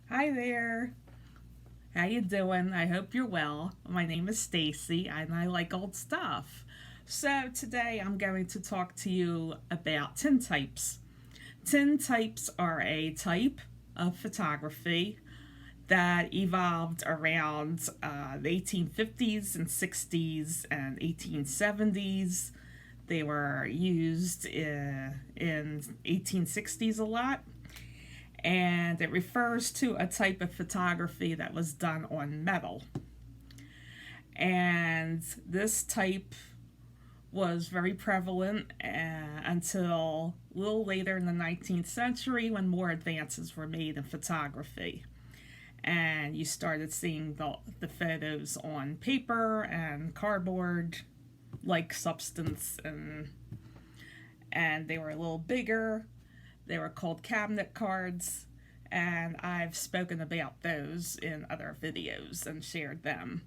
Hi there. How you doing? I hope you're well. My name is Stacy and I like old stuff. So today I'm going to talk to you about tintypes. Tintypes are a type of photography that evolved around the 1850s and 60s and 1870s. They were used in 1860s a lot, and it refers to a type of photography that was done on metal. And this type was very prevalent until a little later in the 19th century when more advances were made in photography. And you started seeing the photos on paper and cardboard like substance, and they were a little bigger. They were called cabinet cards, and I've spoken about those in other videos and shared them.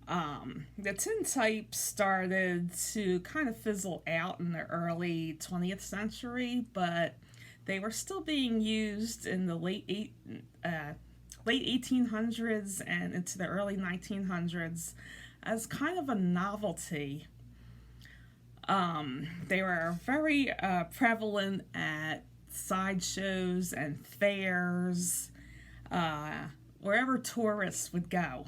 The tintype started to kind of fizzle out in the early 20th century, but they were still being used in the late 1800s and into the early 1900s as kind of a novelty. They were very prevalent at sideshows and fairs, wherever tourists would go.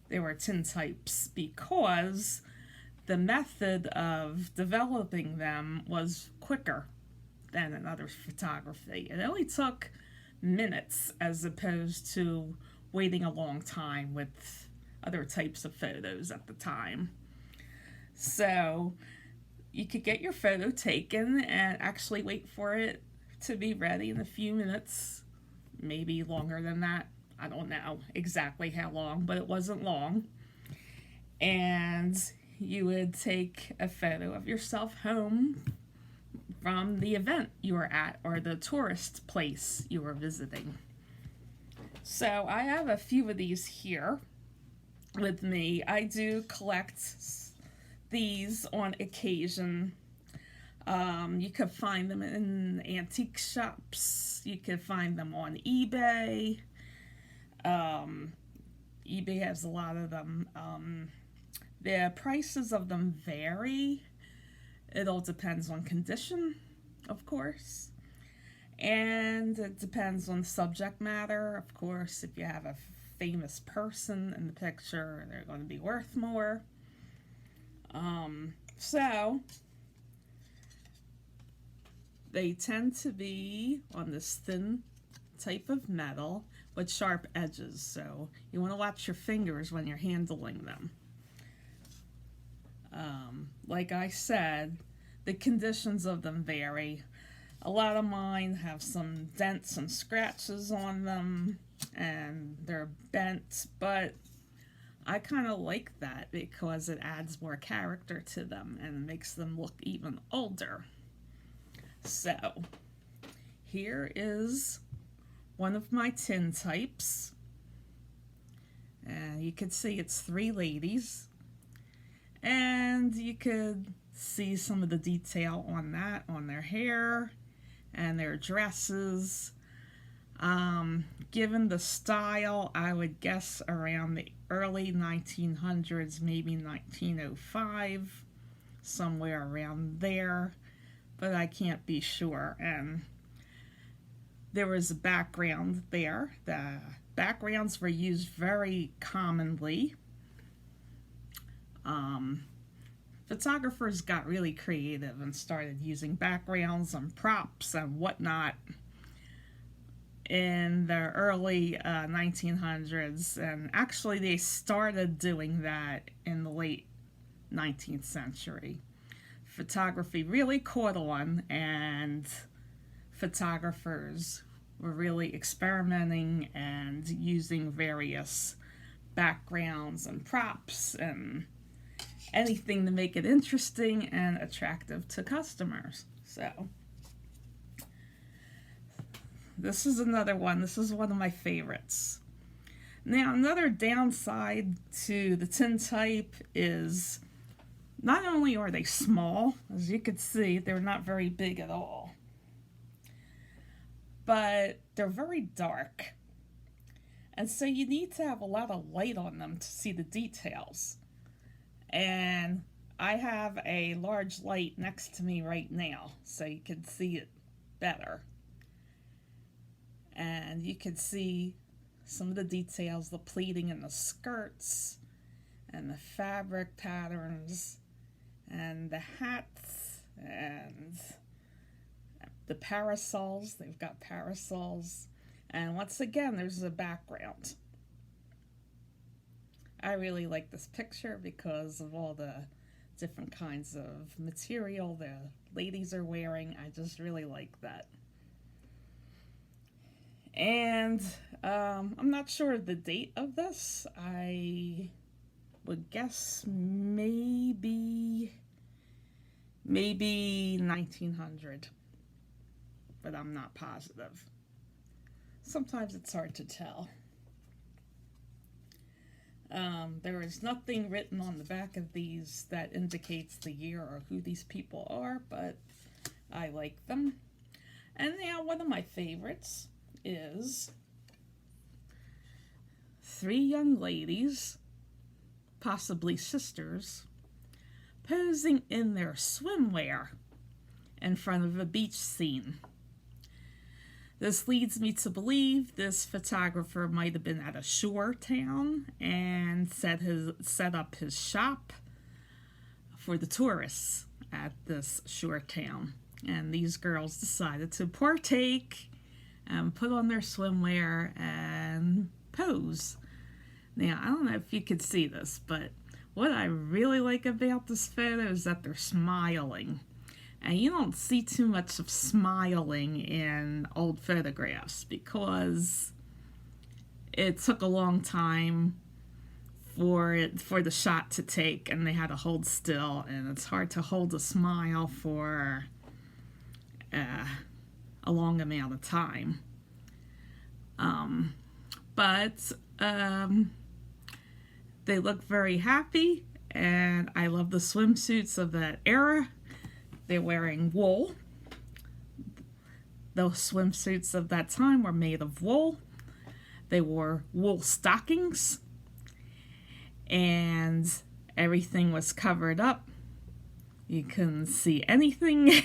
They were tintypes because the method of developing them was quicker than in other photography. It only took minutes as opposed to waiting a long time with other types of photos at the time. So you could get your photo taken and actually wait for it to be ready in a few minutes, maybe longer than that. I don't know exactly how long, but it wasn't long. And you would take a photo of yourself home from the event you were at or the tourist place you were visiting. So I have a few of these here with me. I do collect these on occasion. You could find them in antique shops. You could find them on eBay. eBay has a lot of them. The prices of them vary. It all depends on condition, of course. And it depends on subject matter. Of course, if you have a famous person in the picture, they're going to be worth more. So they tend to be on this thin type of metal with sharp edges. So you want to watch your fingers when you're handling them. Like I said, the conditions of them vary. A lot of mine have some dents and scratches on them, and they're bent, but I kind of like that because it adds more character to them and makes them look even older. So, here is one of my tintypes. And you can see it's three ladies. And you could see some of the detail on that, on their hair and their dresses. Given the style, I would guess around the early 1900s, maybe 1905, somewhere around there, but I can't be sure. And there was a background there. The backgrounds were used very commonly. Photographers got really creative and started using backgrounds and props and whatnot in the early 1900s, and actually they started doing that in the late 19th century. Photography really caught on, and photographers were really experimenting and using various backgrounds and props and anything to make it interesting and attractive to customers. So this is another one. This is one of my favorites. Now, another downside to the tintype is not only are they small, as you can see, they're not very big at all. but they're very dark. And so you need to have a lot of light on them to see the details. And I have a large light next to me right now, so you can see it better. And you can see some of the details, the pleating in the skirts, and the fabric patterns, and the hats, and the parasols. They've got parasols. And once again, there's a background. I really like this picture because of all the different kinds of material the ladies are wearing. I just really like that. And I'm not sure the date of this. I would guess maybe 1900, but I'm not positive. Sometimes it's hard to tell. There is nothing written on the back of these that indicates the year or who these people are, but I like them. And now one of my favorites is 3 young ladies, possibly sisters, posing in their swimwear in front of a beach scene. This leads me to believe this photographer might have been at a shore town and set up his shop for the tourists at this shore town. And these girls decided to partake and put on their swimwear and pose. Now, I don't know if you could see this, but what I really like about this photo is that they're smiling. And you don't see too much of smiling in old photographs because it took a long time for the shot to take, and they had to hold still, and it's hard to hold a smile for a long amount of time. But they look very happy, and I love the swimsuits of that era. They're wearing wool. The swimsuits of that time were made of wool. They wore wool stockings, and everything was covered up. You couldn't see anything.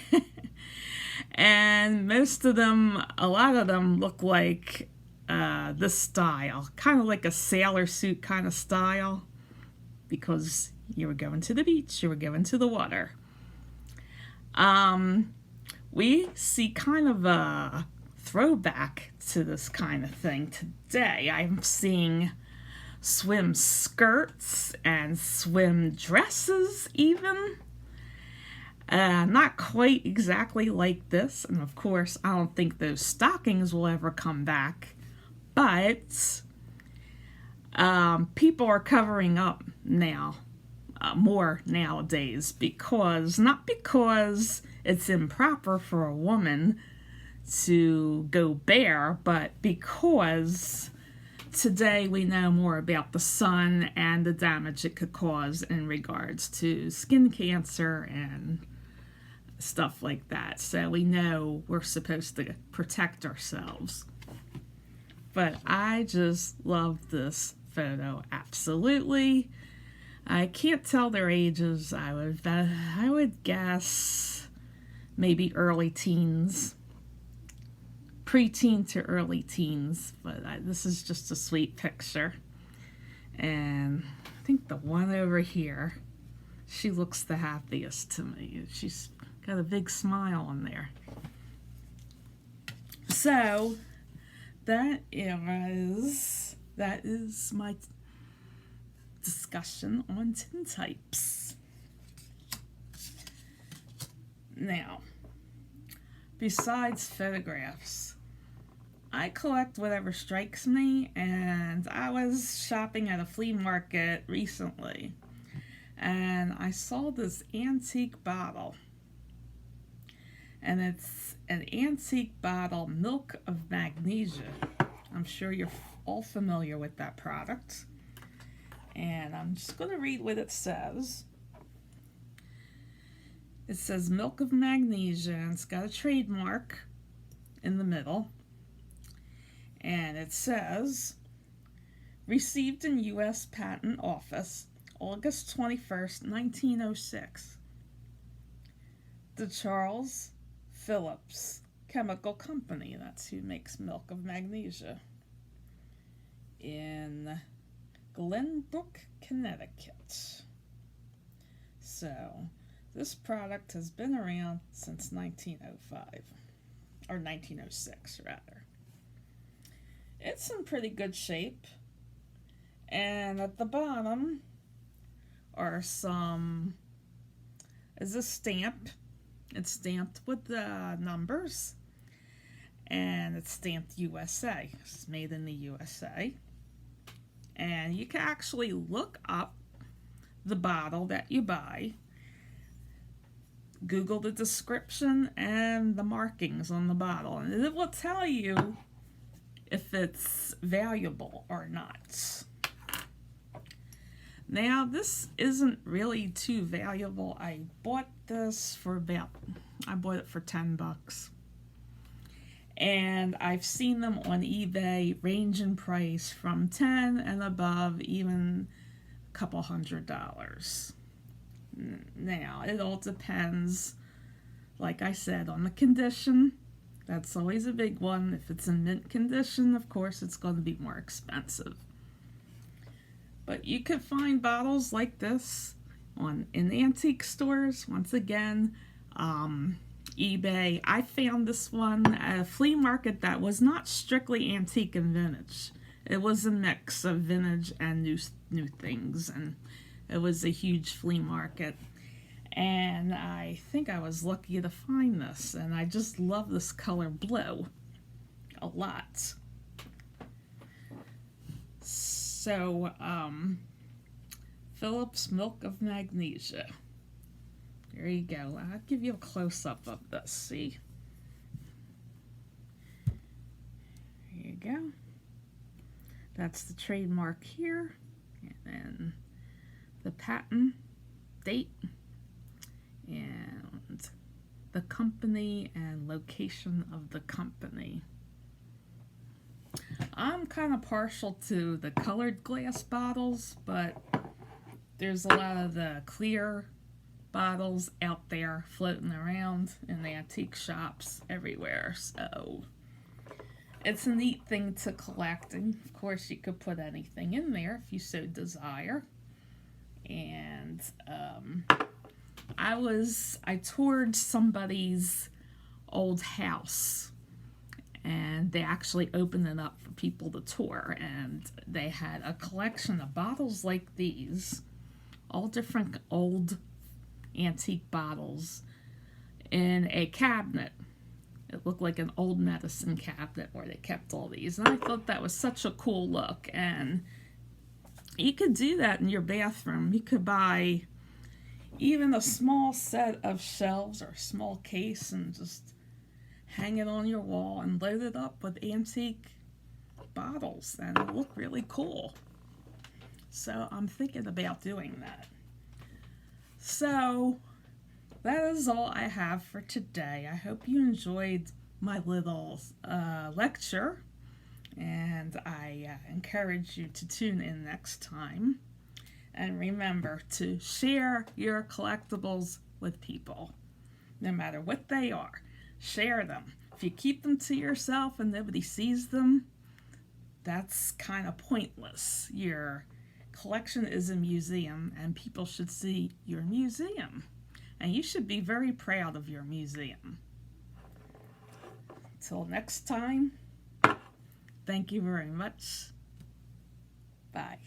And most of them, a lot of them look like this style, kind of like a sailor suit kind of style, because you were going to the beach, you were going to the water. We see kind of a throwback to this kind of thing today. I'm seeing swim skirts and swim dresses even. Not quite exactly like this, and of course I don't think those stockings will ever come back, but people are covering up now. More nowadays, not because it's improper for a woman to go bare, but because today we know more about the sun and the damage it could cause in regards to skin cancer and stuff like that. So we know we're supposed to protect ourselves. But I just love this photo, absolutely. I can't tell their ages. I would guess maybe early teens, preteen to early teens. But this is just a sweet picture. And I think the one over here, she looks the happiest to me. She's got a big smile on there. So that is my discussion on tintypes. Now, besides photographs, I collect whatever strikes me, and I was shopping at a flea market recently, and I saw this antique bottle, and it's an antique bottle, Milk of Magnesia. I'm sure you're all familiar with that product. And I'm just going to read what it says. It says Milk of Magnesia, and it's got a trademark in the middle. And it says, received in U.S. Patent Office, August 21st, 1906. The Charles Phillips Chemical Company, that's who makes milk of magnesia, in Glenbrook, Connecticut. So, this product has been around since 1905, or 1906 rather. It's in pretty good shape, and at the bottom are is a stamp. It's stamped with the numbers, and it's stamped USA. It's made in the USA. And you can actually look up the bottle that you buy, Google the description and the markings on the bottle, and it will tell you if it's valuable or not. Now, this isn't really too valuable. I bought it for $10. And I've seen them on eBay range in price from $10 and above, even a couple $100. Now, it all depends, like I said, on the condition. That's always a big one. If it's in mint condition, of course, it's going to be more expensive. But you could find bottles like this in antique stores. Once again, eBay. I found this one at a flea market that was not strictly antique and vintage. It was a mix of vintage and new things, and it was a huge flea market. And I think I was lucky to find this, and I just love this color blue a lot. So, Phillips Milk of Magnesia. There you go. I'll give you a close-up of this, see? There you go. That's the trademark here. And then the patent date. And the company and location of the company. I'm kind of partial to the colored glass bottles, but there's a lot of the clear bottles out there floating around in the antique shops everywhere. So it's a neat thing to collect, and of course you could put anything in there if you so desire. And I toured somebody's old house, and they actually opened it up for people to tour, and they had a collection of bottles like these, all different old antique bottles, in a cabinet. It looked like an old medicine cabinet where they kept all these, and I thought that was such a cool look. And you could do that in your bathroom. You could buy even a small set of shelves or a small case and just hang it on your wall and load it up with antique bottles, and it'll look really cool. So I'm thinking about doing that. So that is all I have for today. I hope you enjoyed my little lecture, and I encourage you to tune in next time. And remember to share your collectibles with people, no matter what they are. Share them. If you keep them to yourself and nobody sees them, that's kind of pointless. Your collection is a museum, and people should see your museum. And you should be very proud of your museum. Till next time, thank you very much. Bye.